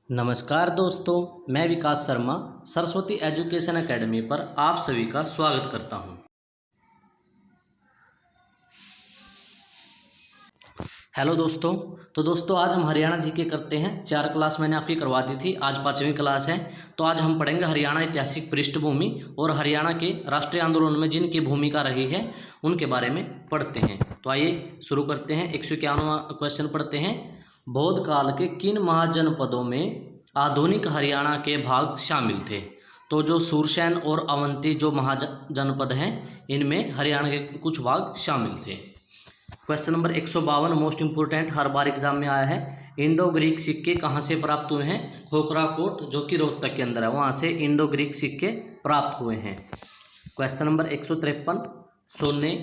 नमस्कार दोस्तों, मैं विकास शर्मा सरस्वती एजुकेशन एकेडमी पर आप सभी का स्वागत करता हूं। हेलो दोस्तों। तो दोस्तों आज हम हरियाणा जीके करते हैं। 4 क्लास मैंने आपकी करवा दी थी, आज 5वीं क्लास है। तो आज हम पढ़ेंगे हरियाणा ऐतिहासिक पृष्ठभूमि और हरियाणा के राष्ट्रीय आंदोलन में जिनकी भूमिका रही है उनके बारे में पढ़ते हैं। तो आइए शुरू करते हैं। 151वां क्वेश्चन पढ़ते हैं। बौद्ध काल के किन महाजनपदों में आधुनिक हरियाणा के भाग शामिल थे? तो जो सूरसैन और अवंती जो महाजनपद हैं इनमें हरियाणा के कुछ भाग शामिल थे। क्वेश्चन नंबर 152 मोस्ट इंपोर्टेंट, हर बार एग्जाम में आया है। इंडो ग्रीक सिक्के कहाँ से प्राप्त हुए हैं? खोखरा कोट जो कि रोहतक के अंदर है, वहाँ से इंडो ग्रीक सिक्के प्राप्त हुए हैं। क्वेश्चन नंबर 153 सोने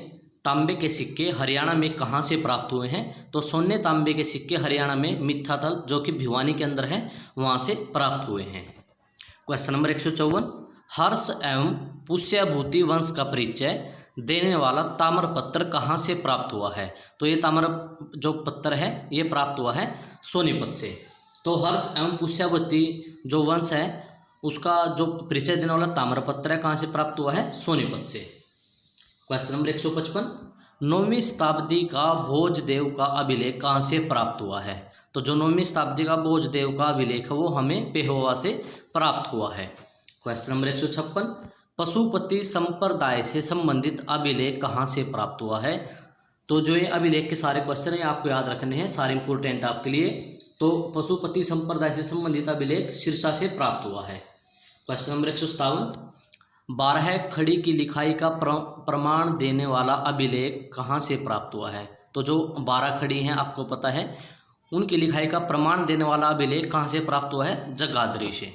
तांबे के सिक्के हरियाणा में कहाँ से प्राप्त हुए हैं? तो सोने तांबे के सिक्के हरियाणा में मिथ्यातल जो कि भिवानी के अंदर है वहाँ से प्राप्त हुए हैं। क्वेश्चन नंबर 154 हर्ष एवं पुष्यभूति वंश का परिचय देने वाला ताम्रपत्र कहाँ से प्राप्त हुआ है? तो ये ताम्र जो पत्र है ये प्राप्त हुआ है सोनीपत से। तो हर्ष एवं पुष्यभूति जो वंश है उसका जो परिचय देने वाला ताम्रपत्र है कहाँ से प्राप्त हुआ है? सोनीपत से। क्वेश्चन नंबर 155 9वीं शताब्दी का भोजदेव का अभिलेख कहाँ से प्राप्त हुआ है? तो जो 9वीं शताब्दी का भोजदेव का अभिलेख है वो हमें पेहोवा से प्राप्त हुआ है। क्वेश्चन नंबर 156 पशुपति संप्रदाय से संबंधित अभिलेख कहाँ से प्राप्त हुआ है? तो जो ये अभिलेख के सारे क्वेश्चन हैं आपको याद रखने हैं, सारे इंपोर्टेंट आपके लिए। तो पशुपति संप्रदाय से संबंधित अभिलेख सिरसा से प्राप्त हुआ है। क्वेश्चन नंबर 157 12 खड़ी की लिखाई का प्रमाण देने वाला अभिलेख कहाँ से प्राप्त हुआ है? तो जो 12 खड़ी हैं आपको पता है उनकी लिखाई का प्रमाण देने वाला अभिलेख कहाँ से प्राप्त हुआ है? जगाधरी से।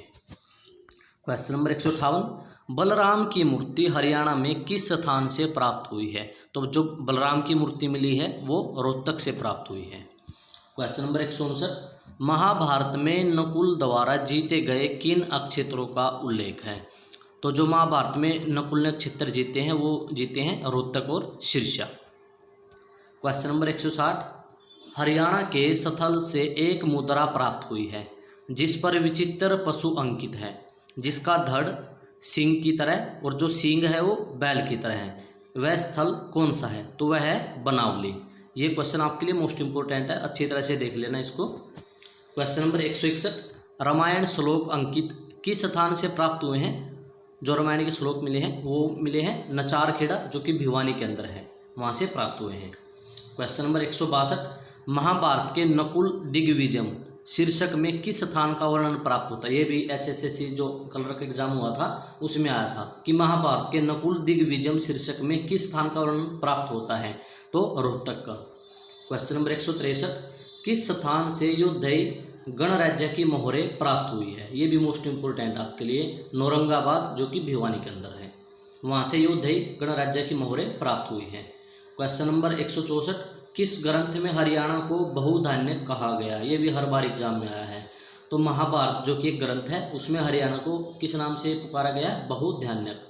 क्वेश्चन नंबर 158 बलराम की मूर्ति हरियाणा में किस स्थान से प्राप्त हुई है? तो जो बलराम की मूर्ति मिली है वो रोहतक से प्राप्त हुई है। क्वेश्चन नंबर 159 महाभारत में नकुल द्वारा जीते गए किन अक्षेत्रों का उल्लेख है? तो जो महाभारत में नकुल ने क्षेत्र जीते हैं वो जीते हैं रोहतक और सिरसा। क्वेश्चन नंबर 160 हरियाणा के स्थल से एक मुद्रा प्राप्त हुई है जिस पर विचित्र पशु अंकित है, जिसका धड़ सिंह की तरह और जो सींग है वो बैल की तरह है, वह स्थल कौन सा है? तो वह है बनावली। ये क्वेश्चन आपके लिए मोस्ट इंपोर्टेंट है, अच्छी तरह से देख लेना इसको। क्वेश्चन नंबर 161 रामायण श्लोक अंकित किस स्थान से प्राप्त हुए हैं? जो रामायण के श्लोक मिले हैं वो मिले हैं नचार खेड़ा जो कि भिवानी के अंदर है, वहाँ से प्राप्त हुए हैं। क्वेश्चन नंबर 162 महाभारत के नकुल दिग्विजय शीर्षक में किस स्थान का वर्णन प्राप्त होता है? ये भी HSSC जो कल का एग्जाम हुआ था उसमें आया था कि महाभारत के नकुल दिग्विजय शीर्षक में किस स्थान का वर्णन प्राप्त होता है? तो रोहतक का। क्वेश्चन नंबर 163 किस स्थान से योद्धई गणराज्य की मोहरें प्राप्त हुई है? ये भी मोस्ट इंपोर्टेंट आपके लिए, नौरंगाबाद जो कि भिवानी के अंदर है, वहाँ से योद्धई गणराज्य की मोहरें प्राप्त हुई हैं। क्वेश्चन नंबर 164 किस ग्रंथ में हरियाणा को बहुधान्य कहा गया? ये भी हर बार एग्जाम में आया है। तो महाभारत जो कि एक ग्रंथ है उसमें हरियाणा को किस नाम से पुकारा गया? बहुधान्यक।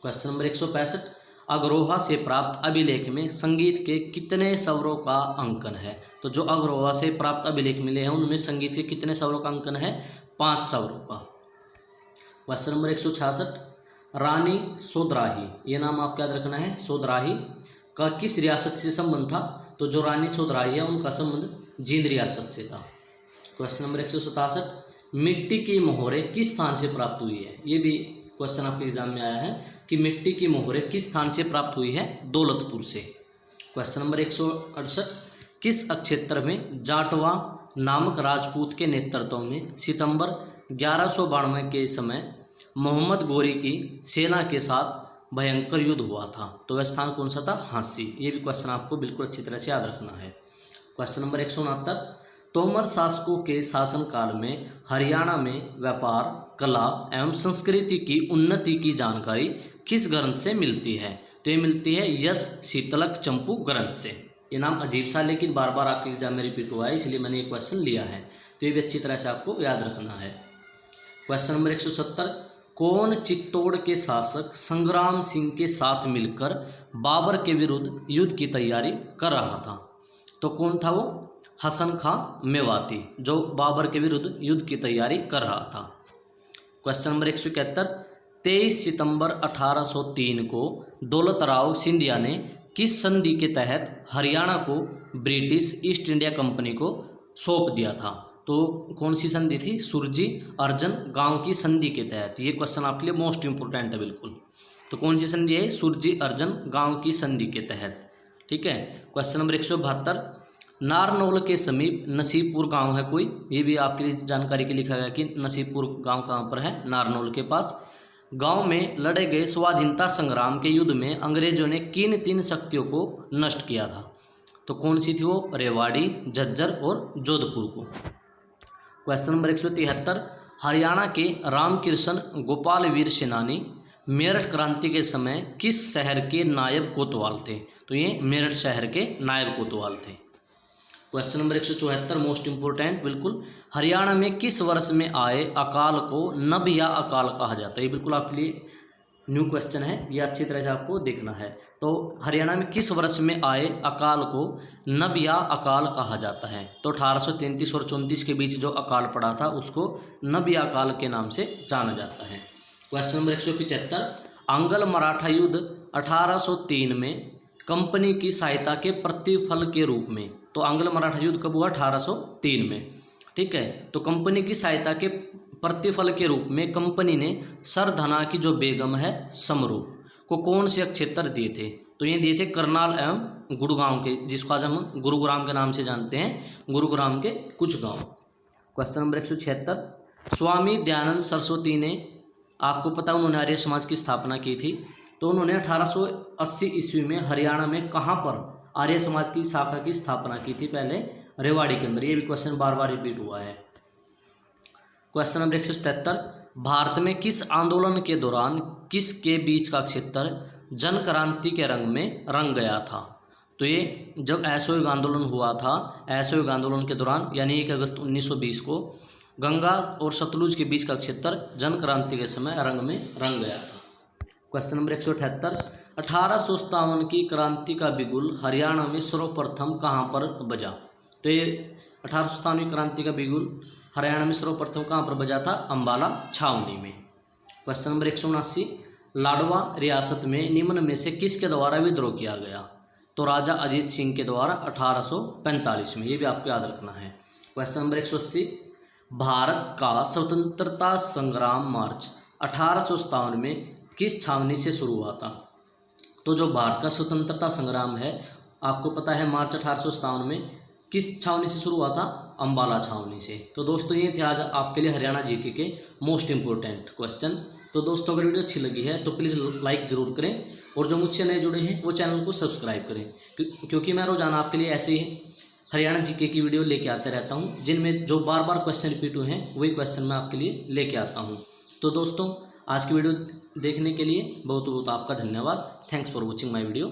क्वेश्चन नंबर 165 अग्रोहा से प्राप्त अभिलेख में संगीत के कितने स्वरों का अंकन है? तो जो अग्रोहा से प्राप्त अभिलेख मिले हैं उनमें संगीत के कितने स्वरों का अंकन है? 5 स्वरों का। क्वेश्चन नंबर 166 रानी सोधराही, ये नाम आपको याद रखना है, सोधराही का किस रियासत से संबंध था? तो जो रानी सोधराही है उनका संबंध जींद रियासत से था। क्वेश्चन नंबर 167 मिट्टी की मोहरें किस स्थान से प्राप्त हुई है? ये भी क्वेश्चन आपके एग्जाम में आया है कि मिट्टी की मोहरें किस स्थान से प्राप्त हुई है? दौलतपुर से। क्वेश्चन नंबर 168 किस क्षेत्र में जाटवा नामक राजपूत के नेतृत्व में सितंबर 1192 के समय मोहम्मद गोरी की सेना के साथ भयंकर युद्ध हुआ था? तो वह स्थान कौन सा था? हांसी। ये भी क्वेश्चन आपको बिल्कुल अच्छी तरह से याद रखना है। क्वेश्चन नंबर 169 तोमर शासकों के शासनकाल में हरियाणा में व्यापार, कला एवं संस्कृति की उन्नति की जानकारी किस ग्रंथ से मिलती है? तो ये मिलती है यश शीतलक चंपू ग्रंथ से। ये नाम अजीब सा लेकिन बार बार आपके एग्जाम में रिपीट हुआ है, इसलिए मैंने ये क्वेश्चन लिया है, तो ये भी अच्छी तरह से आपको याद रखना है। क्वेश्चन नंबर 170 कौन चित्तौड़ के शासक संग्राम सिंह के साथ मिलकर बाबर के विरुद्ध युद्ध की तैयारी कर रहा था? तो कौन था वो? हसन खां मेवाती, जो बाबर के विरुद्ध युद्ध की तैयारी कर रहा था। क्वेश्चन नंबर 171, 23 सितंबर 1803 को दौलत राव सिंधिया ने किस संधि के तहत हरियाणा को ब्रिटिश ईस्ट इंडिया कंपनी को सौंप दिया था? तो कौन सी संधि थी? सुरजी अर्जन गांव की संधि के तहत। ये क्वेश्चन आपके लिए मोस्ट इंपोर्टेंट है बिल्कुल। तो कौन सी संधि है? सुरजी अर्जन गांव की संधि के तहत। ठीक है। क्वेश्चन नंबर 172, नारनौल के समीप नसीबपुर गांव है कोई, ये भी आपके लिए जानकारी के लिखा गया कि नसीबपुर गांव कहाँ पर है? नारनौल के पास। गांव में लड़े गए स्वाधीनता संग्राम के युद्ध में अंग्रेजों ने किन 3 शक्तियों को नष्ट किया था? तो कौन सी थी वो? रेवाड़ी, झज्जर और जोधपुर को। क्वेश्चन नंबर 173, हरियाणा के रामकृष्ण गोपाल वीर सेनानी मेरठ क्रांति के समय किस शहर के नायब कोतवाल थे? तो ये मेरठ शहर के नायब कोतवाल थे। क्वेश्चन नंबर 174 मोस्ट इंपोर्टेंट बिल्कुल, हरियाणा में किस वर्ष में आए अकाल को नब या अकाल कहा जाता है? ये बिल्कुल आपके लिए न्यू क्वेश्चन है, ये अच्छी तरह से आपको देखना है। तो हरियाणा में किस वर्ष में आए अकाल को नब या अकाल कहा जाता है? तो 1833 और 34 के बीच जो अकाल पड़ा था उसको नब या अकाल के नाम से जाना जाता है। क्वेश्चन नंबर 175, आंग्ल मराठा युद्ध 1803 में कंपनी की सहायता के प्रतिफल के रूप में, तो आंग्ल मराठा युद्ध कब हुआ? 1803 में। ठीक है। तो कंपनी की सहायता के प्रतिफल के रूप में कंपनी ने सरधना की जो बेगम है समरू को कौन से क्षेत्र दिए थे? तो ये दिए थे करनाल एवं गुड़गांव के, जिसको आज हम गुरुग्राम के नाम से जानते हैं, गुरुग्राम के कुछ गांव। क्वेश्चन नंबर 176, स्वामी दयानंद सरस्वती ने, आपको पता है उन्होंने आर्य समाज की स्थापना की थी, तो उन्होंने 1880 ईस्वी में हरियाणा में कहाँ पर आर्य समाज की शाखा की स्थापना की थी? पहले रेवाड़ी के अंदर। ये भी क्वेश्चन बार बार रिपीट हुआ है। क्वेश्चन नंबर 177, भारत में किस आंदोलन के दौरान किसके बीच का क्षेत्र जन क्रांति के रंग में रंग गया था? तो ये जब असहयोग आंदोलन हुआ था, असहयोग आंदोलन के दौरान यानी 1 अगस्त 1920 को गंगा और सतलुज के बीच का क्षेत्र जन क्रांति के समय रंग में रंग गया था। क्वेश्चन नंबर 178, 1857 की क्रांति का बिगुल हरियाणा में सर्वप्रथम कहाँ पर बजा? तो ये 1857 क्रांति का बिगुल हरियाणा में सर्वप्रथम कहाँ पर बजा था? अंबाला छावनी में। क्वेश्चन नंबर 179, लाडवा रियासत में निम्न में से किसके द्वारा विद्रोह किया गया? तो राजा अजीत सिंह के द्वारा 1845 में। ये भी आपको याद रखना है। क्वेश्चन नंबर 180, भारत का स्वतंत्रता संग्राम मार्च 1857 में किस छावनी से शुरू हुआ था? तो जो भारत का स्वतंत्रता संग्राम है, आपको पता है मार्च 1857 में किस छावनी से शुरू हुआ था? अंबाला छावनी से। तो दोस्तों ये थे आज आपके लिए हरियाणा जीके के मोस्ट इंपोर्टेंट क्वेश्चन। तो दोस्तों अगर वीडियो अच्छी लगी है तो प्लीज़ लाइक ज़रूर करें, और जो मुझसे नए जुड़े हैं वो चैनल को सब्सक्राइब करें, क्योंकि मैं रोजाना आपके लिए ऐसे ही हरियाणा जीके की वीडियो लेके आते रहता हूँ, जिनमें जो बार बार क्वेश्चन रिपीट हुए हैं वही क्वेश्चन मैं आपके लिए लेके आता हूँ। तो दोस्तों आज की वीडियो देखने के लिए बहुत बहुत आपका धन्यवाद। Thanks for watching my video.